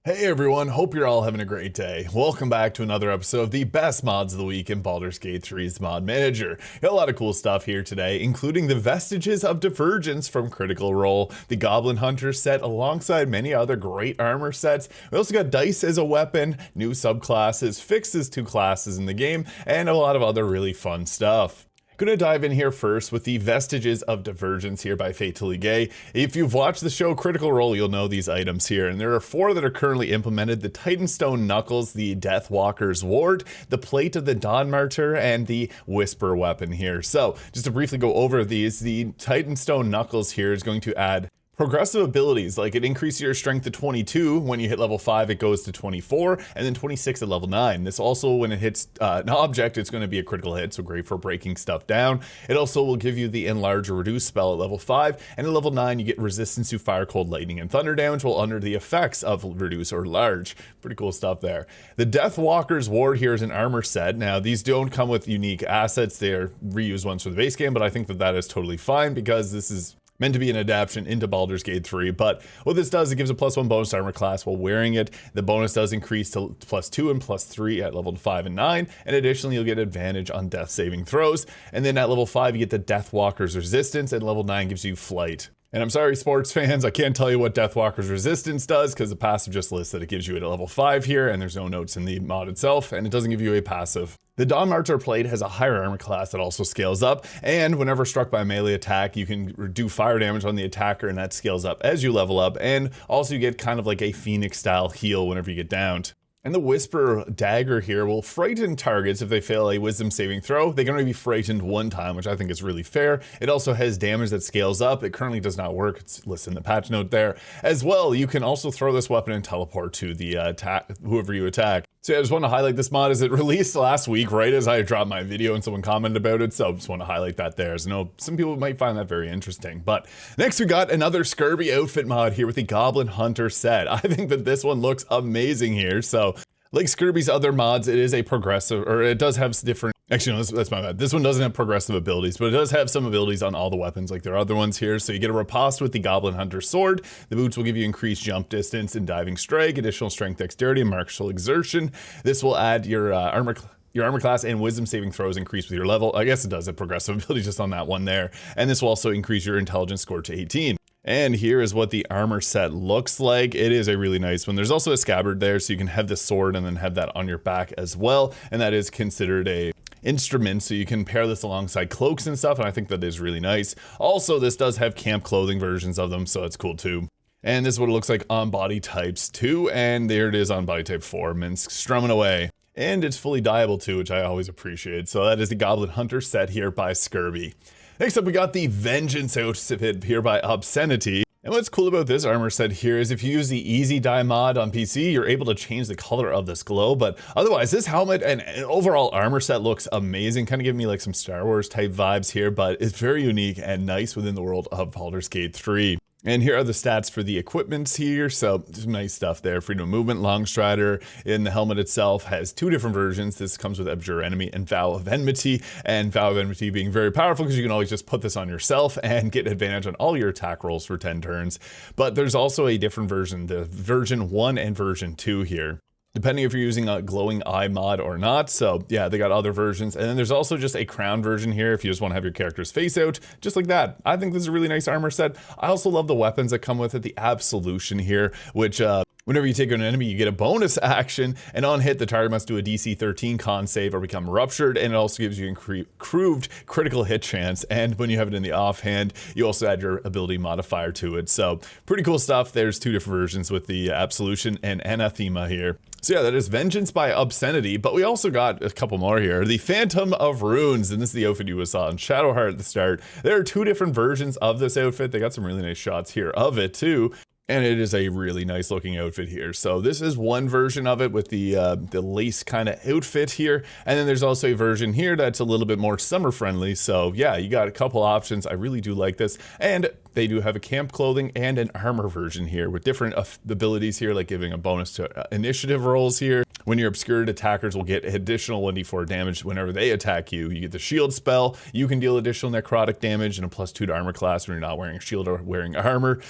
Hey everyone, hope you're all having a great day. Welcome back to another episode of the best mods of the week in Baldur's Gate 3's Mod Manager. Got a lot of cool stuff here today, including the Vestiges of Divergence from Critical Role, the Goblin Hunter set alongside many other great armor sets. We also got dice as a weapon, new subclasses, fixes to classes in the game, and a lot of other really fun stuff. Gonna dive in here first with the Vestiges of Divergence here by Fatally Gay. If you've watched the show Critical Role, you'll know these items here, and there are 4 that are currently implemented: the Titanstone Knuckles, the Deathwalker's Ward, the Plate of the Dawn Martyr, and the Whisper weapon here. So, just to briefly go over these, the Titanstone Knuckles here is going to add progressive abilities, like it increases your strength to 22. When you hit level 5, it goes to 24, and then 26 at level 9. This also, when it hits an object, it's going to be a critical hit, so great for breaking stuff down. It also will give you the Enlarge or Reduce spell at level 5, and at level 9, you get resistance to fire, cold, lightning, and thunder damage while under the effects of Reduce or Large. Pretty cool stuff there. The Deathwalker's Ward here is an armor set. Now, these don't come with unique assets. They're reused ones for the base game, but I think that that is totally fine because this is meant to be an adaptation into Baldur's Gate 3, but what this does, it gives a +1 bonus to armor class while wearing it. The bonus does increase to +2 and +3 at level 5 and 9, and additionally you'll get advantage on death saving throws, and then at level 5 you get the Deathwalker's Resistance, and level 9 gives you Flight. And I'm sorry, sports fans, I can't tell you what Deathwalker's Resistance does because the passive just lists that it gives you it at level 5 here, and there's no notes in the mod itself, and it doesn't give you a passive. The Dawn Martyr Plate has a higher armor class that also scales up, and whenever struck by a melee attack, you can do fire damage on the attacker, and that scales up as you level up, and also you get kind of like a Phoenix-style heal whenever you get downed. And the Whisper Dagger here will frighten targets if they fail a wisdom saving throw. They can only be frightened 1 time, which I think is really fair. It also has damage that scales up. It currently does not work. It's listed in the patch note there. As well, you can also throw this weapon and teleport to the whoever you attack. So yeah, I just want to highlight this mod as it released last week, right as I dropped my video and someone commented about it. So I just want to highlight that there. As I know some people might find that very interesting. But next we got another Scurvy outfit mod here with the Goblin Hunter Set. I think that this one looks amazing here. So like Scurvy's other mods, it is a progressive, or it does have different, actually no, that's my bad. This one doesn't have progressive abilities, but it does have some abilities on all the weapons like there are other ones here. So you get a riposte with the Goblin Hunter Sword. The boots will give you increased jump distance and diving strike, additional strength, dexterity, and martial exertion. This will add your armor class and wisdom saving throws increase with your level. I guess it does have progressive ability just on that one there. And this will also increase your intelligence score to 18. And here is what the armor set looks like. It is a really nice one. There's also a scabbard there, so you can have the sword and then have that on your back as well. And that is considered a instrument, so you can pair this alongside cloaks and stuff, and I think that is really nice. Also, this does have camp clothing versions of them, so that's cool too. And this is what it looks like on body types 2, and there it is on body type 4, Minsk strumming away. And it's fully dyeable too, which I always appreciate. So that is the Goblin Hunter Set here by Scurvy. Next up, we got the Vengeance outfit here by Obscenity. And what's cool about this armor set here is if you use the Easy Dye mod on PC, you're able to change the color of this glow. But otherwise, this helmet and overall armor set looks amazing. Kind of giving me like some Star Wars type vibes here, but it's very unique and nice within the world of Baldur's Gate 3. And here are the stats for the equipments here. So some nice stuff there. Freedom of movement, Longstrider. In the helmet itself has 2 different versions. This comes with Abjure Enemy and Vow of Enmity. And Vow of Enmity being very powerful because you can always just put this on yourself and get advantage on all your attack rolls for 10 turns. But there's also a different version, the version 1 and version 2 here, depending if you're using a glowing eye mod or not. So yeah, they got other versions. And then there's also just a crown version here if you just want to have your character's face out, just like that. I think this is a really nice armor set. I also love the weapons that come with it. The Absolution here, which whenever you take on an enemy, you get a bonus action, and on hit, the target must do a DC 13 con save or become ruptured, and it also gives you improved critical hit chance. And when you have it in the offhand, you also add your ability modifier to it. So pretty cool stuff. There's 2 different versions with the Absolution and Anathema here. So yeah, that is Vengeance by Obscenity, but we also got a couple more here. The Phantom of Runes, and this is the outfit you saw in Shadowheart at the start. There are 2 different versions of this outfit. They got some really nice shots here of it too. And it is a really nice looking outfit here. So this is one version of it with the lace kind of outfit here. And then there's also a version here that's a little bit more summer friendly. So yeah, you got a couple options. I really do like this. And they do have a camp clothing and an armor version here with different abilities here, like giving a bonus to initiative rolls here, when your obscured attackers will get additional 1d4 damage whenever they attack you. You get the shield spell. You can deal additional necrotic damage and a +2 to armor class when you're not wearing a shield or wearing armor.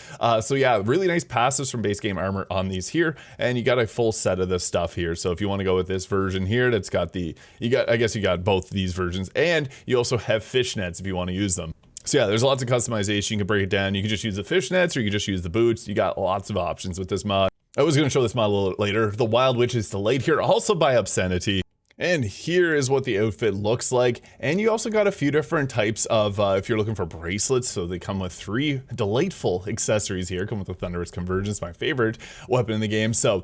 So yeah, really nice passives from base game armor on these here. And you got a full set of this stuff here. So if you want to go with this version here, that's got I guess you got both these versions, and you also have fishnets if you want to use them. So yeah, there's lots of customization. You can break it down. You can just use the fishnets or you can just use the boots. You got lots of options with this mod. I was going to show this mod a little later. The Wild Witch is delayed here also by Obscenity. And here is what the outfit looks like. And you also got a few different types of, if you're looking for bracelets, so they come with 3 delightful accessories here. Come with the Thunderous Convergence, my favorite weapon in the game. So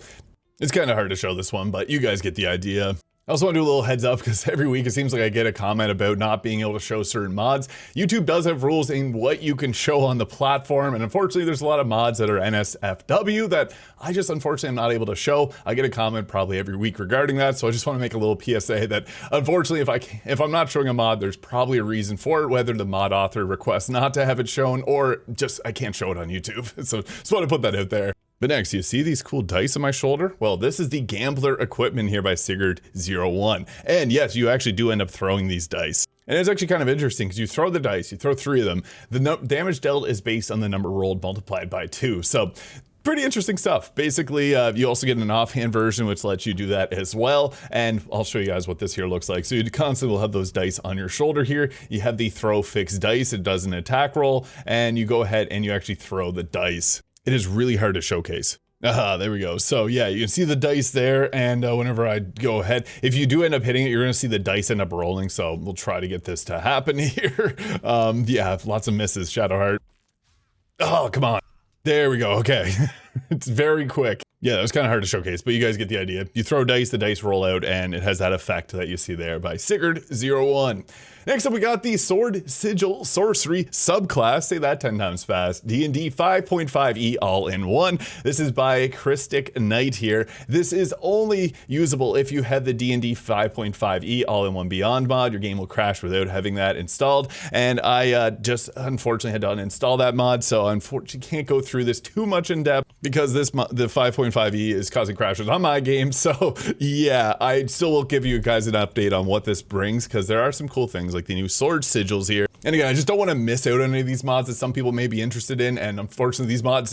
it's kind of hard to show this one, but you guys get the idea. I also want to do a little heads up because every week it seems like I get a comment about not being able to show certain mods. YouTube does have rules in what you can show on the platform, and unfortunately there's a lot of mods that are NSFW that I just unfortunately am not able to show. I get a comment probably every week regarding that, so I just want to make a little PSA that unfortunately if I'm not showing a mod, there's probably a reason for it, whether the mod author requests not to have it shown or just I can't show it on YouTube. So just want to put that out there. But next, you see these cool dice on my shoulder? Well, this is the Gambler equipment here by Sigurd01. And yes, you actually do end up throwing these dice. And it's actually kind of interesting because you throw the dice, you throw 3 of them. The damage dealt is based on the number rolled multiplied by 2. So pretty interesting stuff. Basically, you also get an offhand version, which lets you do that as well. And I'll show you guys what this here looks like. So you constantly will have those dice on your shoulder here. You have the throw fixed dice. It does an attack roll. And you go ahead and you actually throw the dice. It is really hard to showcase. There we go. So yeah, you can see the dice there, and whenever I go ahead, if you do end up hitting it, you're gonna see the dice end up rolling, so we'll try to get this to happen here. Yeah, lots of misses, Shadowheart. Oh, come on. There we go, okay. It's very quick. Yeah, that was kind of hard to showcase, but you guys get the idea. You throw dice, the dice roll out, and it has that effect that you see there by Sigurd01. Next up, we got the Sword Sigil Sorcery Subclass. Say that 10 times fast. D&D 5.5e all in one. This is by Christic Knight here. This is only usable if you have the D&D 5.5e all in one Beyond mod. Your game will crash without having that installed. And I just unfortunately had to uninstall that mod, so unfortunately can't go through this too much in depth because the 5.5e is causing crashes on my game. So yeah, I still will give you guys an update on what this brings because there are some cool things like the new sword sigils here. And again, I just don't want to miss out on any of these mods that some people may be interested in. And unfortunately, these mod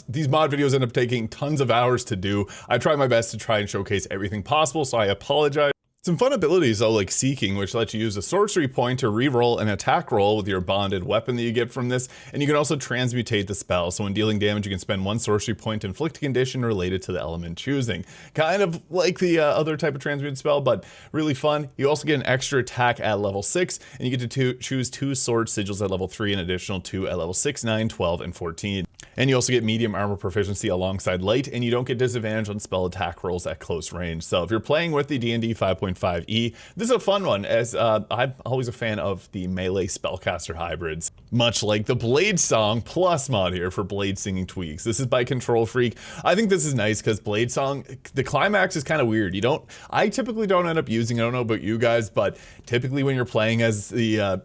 videos end up taking tons of hours to do. I try my best to try and showcase everything possible, so I apologize. Some fun abilities though, like Seeking, which lets you use a sorcery point to reroll an attack roll with your bonded weapon that you get from this, and you can also transmutate the spell. So when dealing damage, you can spend 1 sorcery point to inflict a condition related to the element choosing. Kind of like the other type of transmute spell, but really fun. You also get an extra attack at level 6, and you get to choose 2 sword sigils at level 3 and additional 2 at level 6, 9, 12, and 14. And you also get medium armor proficiency alongside light, and you don't get disadvantage on spell attack rolls at close range. So if you're playing with the D&D 5.5e, this is a fun one, as I'm always a fan of the melee spellcaster hybrids, much like the Bladesong Plus mod here for blade singing tweaks. This is by Control Freak. I think this is nice because Bladesong, the climax is kind of weird. I typically don't end up using it. I don't know about you guys, but typically when you're playing as the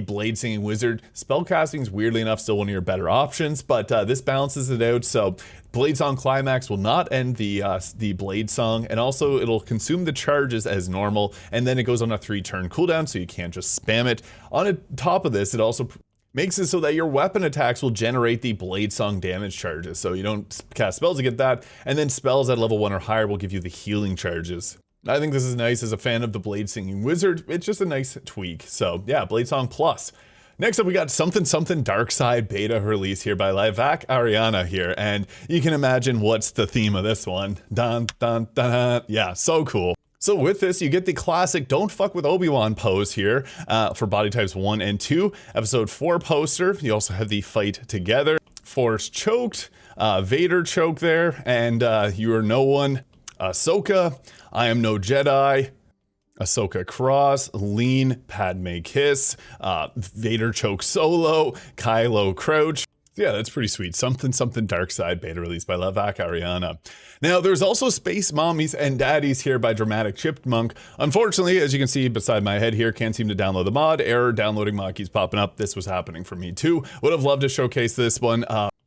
blade singing wizard, spellcasting is weirdly enough still one of your better options, but this balances it out. So Bladesong Climax will not end the Bladesong, and also it'll consume the charges as normal, and then it goes on a 3-turn cooldown, so you can't just spam it. On top of this, it also makes it so that your weapon attacks will generate the Bladesong damage charges, so you don't cast spells to get that, and then spells at level 1 or higher will give you the healing charges. I think this is nice as a fan of the blade singing wizard. It's just a nice tweak. So yeah, Bladesong Plus. Next up, we got something Darkside beta release here by Livak Ariana here, and you can imagine what's the theme of this one. Dun dun dun. Yeah, so cool. So with this, you get the classic Don't Fuck with Obi-Wan pose here for body types 1 and 2. Episode 4 poster. You also have the fight together. Force choked, Vader choke there, and you are no one. Ahsoka, I am no Jedi. Ahsoka cross, lean, Padme kiss, Vader choke solo, Kylo crouch. Yeah, that's pretty sweet. Something Darkside beta released by Livak Ariana. Now, there's also Space Mommies and Daddies here by Dramatic Chipmunk. Unfortunately, as you can see beside my head here, can't seem to download the mod. Error, downloading mod keeps popping up. This was happening for me too. Would have loved to showcase this one.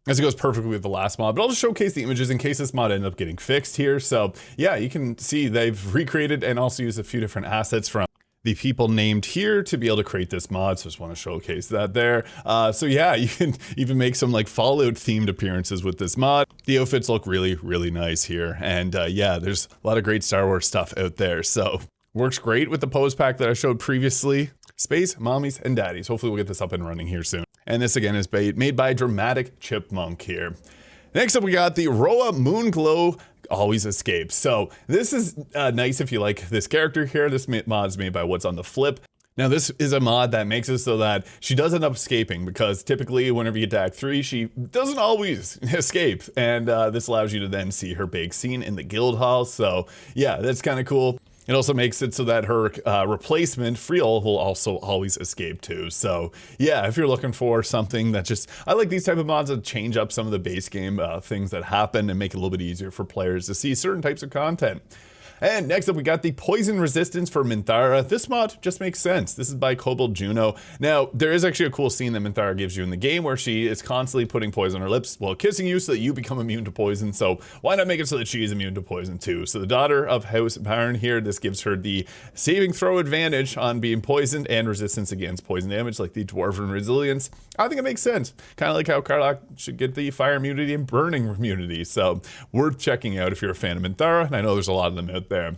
as it goes perfectly with the last mod, but I'll just showcase the images in case this mod ended up getting fixed here. So yeah, you can see they've recreated and also used a few different assets from the people named here to be able to create this mod. So just want to showcase that there. So yeah, you can even make some like Fallout themed appearances with this mod. The outfits look really, really nice here. And yeah, there's a lot of great Star Wars stuff out there. So works great with the pose pack that I showed previously. Space, Mommies, and Daddies. Hopefully we'll get this up and running here soon. And this again is made by Dramatic Chipmunk here. Next up, we got the Roah Moonglow Always Escapes. So this is nice if you like this character here. This mod's made by What's on the Flip. Now this is a mod that makes it so that she does end up escaping, because typically whenever you get to Act 3, she doesn't always escape. And this allows you to then see her big scene in the guild hall. So yeah, that's kind of cool. It also makes it so that her replacement, Friel, will also always escape too. So yeah, if you're looking for something that just, I like these type of mods that change up some of the base game things that happen and make it a little bit easier for players to see certain types of content. And next up, we got the Poison Resistance for Minthara. This mod just makes sense. This is by Kobold Juno. Now, there is actually a cool scene that Minthara gives you in the game where she is constantly putting poison on her lips while kissing you so that you become immune to poison. So why not make it so that she is immune to poison too? So the daughter of House Baron here, this gives her the saving throw advantage on being poisoned and resistance against poison damage, like the Dwarven Resilience. I think it makes sense. Kind of like how Karlach should get the fire immunity and burning immunity. So worth checking out if you're a fan of Minthara, and I know there's a lot of them out there.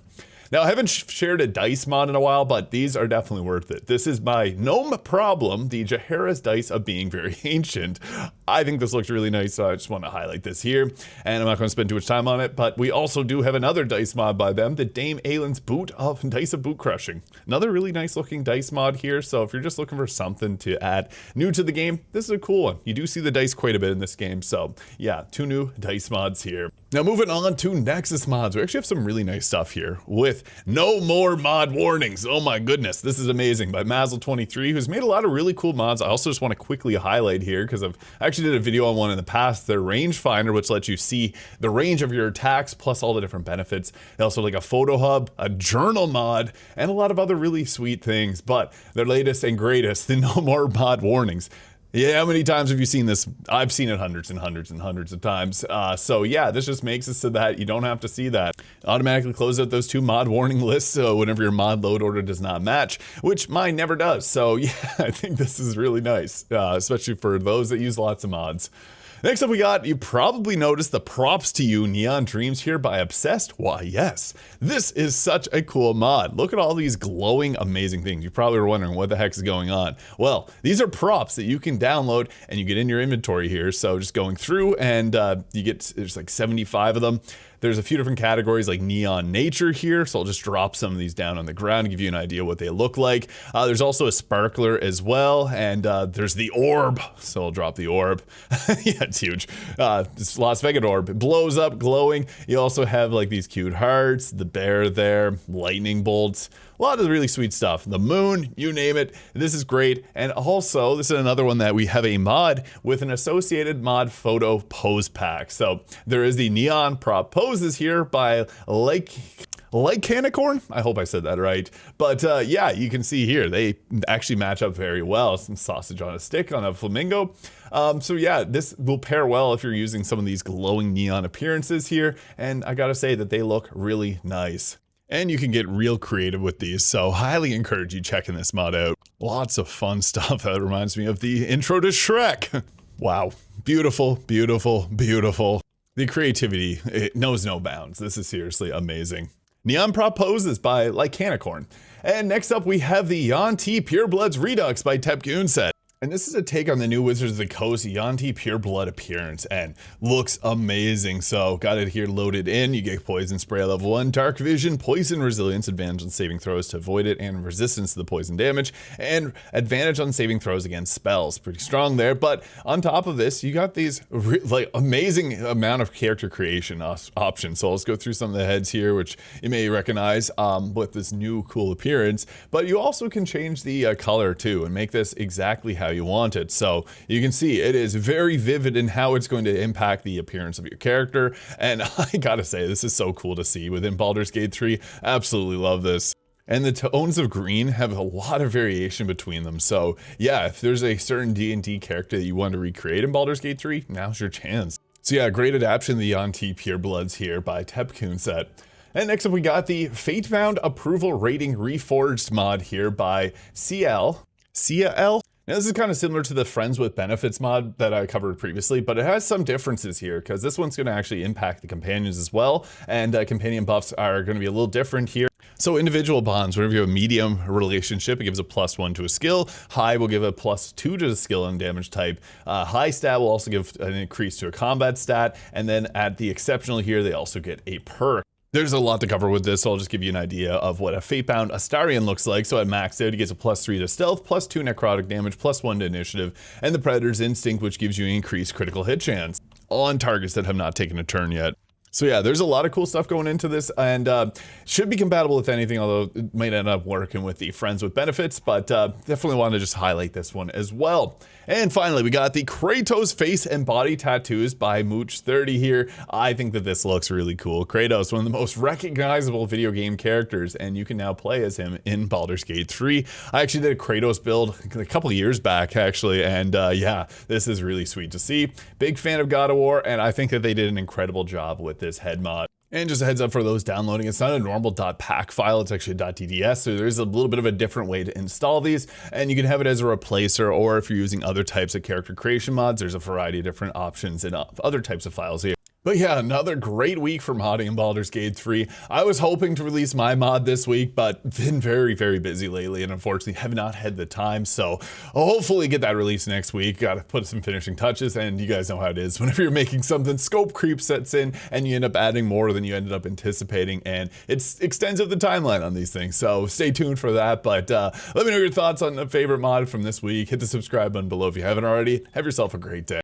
Now, I haven't shared a dice mod in a while, but these are definitely worth it. This is by Gnome Problem, the Jaheira's Dice of Being Very Ancient. I think this looks really nice, so I just want to highlight this here. And I'm not going to spend too much time on it, but we also do have another dice mod by them, the Dame Aylin's Dice of Boot Crushing. Another really nice looking dice mod here, so if you're just looking for something to add new to the game, this is a cool one. You do see the dice quite a bit in this game, so yeah, 2 new dice mods here. Now moving on to Nexus mods, we actually have some really nice stuff here with no more mod warnings. Oh my goodness, this is amazing, by Mazel23, who's made a lot of really cool mods. I also just want to quickly highlight here, because I actually did a video on one in the past, their rangefinder, which lets you see the range of your attacks plus all the different benefits. They also like a photo hub, a journal mod, and a lot of other really sweet things. But their latest and greatest, the no more mod warnings. Yeah, how many times have you seen this? I've seen it hundreds and hundreds and hundreds of times. So yeah, this just makes it so that you don't have to see that. Automatically close out those 2 mod warning lists so whenever your mod load order does not match, which mine never does. So yeah, I think this is really nice, especially for those that use lots of mods. Next up we got, you probably noticed the Props to You Neon Dreams here by Obsessed. Why yes, this is such a cool mod. Look at all these glowing amazing things. You probably were wondering what the heck is going on. Well, these are props that you can download and you get in your inventory here. So just going through and you get, there's like 75 of them. There's a few different categories like Neon Nature here, so I'll just drop some of these down on the ground to give you an idea what they look like. There's also a Sparkler as well, and there's the Orb, so I'll drop the Orb. Yeah, it's huge. This Las Vegas Orb, it blows up, glowing. You also have like these cute hearts, the bear there, lightning bolts, a lot of really sweet stuff. The moon, you name it. This is great. And also, this is another one that we have a mod with an associated mod photo pose pack. So there is the Neon Prop Poses here by Canicorn. I hope I said that right. But yeah, you can see here, they actually match up very well. Some sausage on a stick on a flamingo. So yeah, this will pair well if you're using some of these glowing neon appearances here. And I gotta say that they look really nice. And you can get real creative with these, so highly encourage you checking this mod out. Lots of fun stuff. That reminds me of the intro to Shrek. Wow, beautiful, beautiful, beautiful. The creativity, it knows no bounds. This is seriously amazing. Neon Prop Poses by Lycanicorn. And next up we have the Yuan-Ti Purebloods Redux by Tepgoon Set. And this is a take on the new Wizards of the Coast Yuan-Ti Pureblood appearance and looks amazing. So got it here loaded in. You get Poison Spray level 1, Dark Vision, Poison Resilience, advantage on saving throws to avoid it, and resistance to the poison damage, and advantage on saving throws against spells. Pretty strong there. But on top of this, you got these like amazing amount of character creation options. So let's go through some of the heads here, which you may recognize with this new cool appearance. But you also can change the color too and make this exactly how you want it. So you can see it is very vivid in how it's going to impact the appearance of your character. And I gotta say, this is so cool to see within Baldur's Gate 3. Absolutely love this. And the tones of green have a lot of variation between them. So yeah, if there's a certain D&D character that you want to recreate in Baldur's Gate 3, now's your chance. So yeah, great adaptation of the Yuan-Ti Purebloods here by Tepcoon Set. And next up we got the Fatebond Approval Rating Reforged mod here by CL. Now this is kind of similar to the Friends with Benefits mod that I covered previously, but it has some differences here because this one's going to actually impact the companions as well, and companion buffs are going to be a little different here. So individual bonds, whenever you have a medium relationship, it gives a +1 to a skill. High will give a +2 to the skill and damage type. High stat will also give an increase to a combat stat, and then at the exceptional here, they also get a perk. There's a lot to cover with this, so I'll just give you an idea of what a Fatebound Astarion looks like. So at max out, he gets a +3 to stealth, +2 necrotic damage, +1 to initiative, and the Predator's Instinct, which gives you increased critical hit chance on targets that have not taken a turn yet. So yeah, there's a lot of cool stuff going into this, and should be compatible with anything, although it might end up working with the Friends with Benefits, but definitely want to just highlight this one as well. And finally, we got the Kratos face and body tattoos by Mooch30 here. I think that this looks really cool. Kratos, one of the most recognizable video game characters, and you can now play as him in Baldur's Gate 3. I actually did a Kratos build a couple years back, actually, and yeah, this is really sweet to see. Big fan of God of War, and I think that they did an incredible job with this head mod. And just a heads up for those downloading, it's not a normal .pack file, it's actually a .tds, so there's a little bit of a different way to install these, and you can have it as a replacer, or if you're using other types of character creation mods, there's a variety of different options in other types of files here. But yeah, another great week for modding in Baldur's Gate 3. I was hoping to release my mod this week, but been very, very busy lately, and unfortunately have not had the time, so I'll hopefully get that released next week. Gotta put some finishing touches, and you guys know how it is. Whenever you're making something, scope creep sets in, and you end up adding more than you ended up anticipating, and it extends out the timeline on these things, so stay tuned for that. But let me know your thoughts on a favorite mod from this week. Hit the subscribe button below if you haven't already. Have yourself a great day.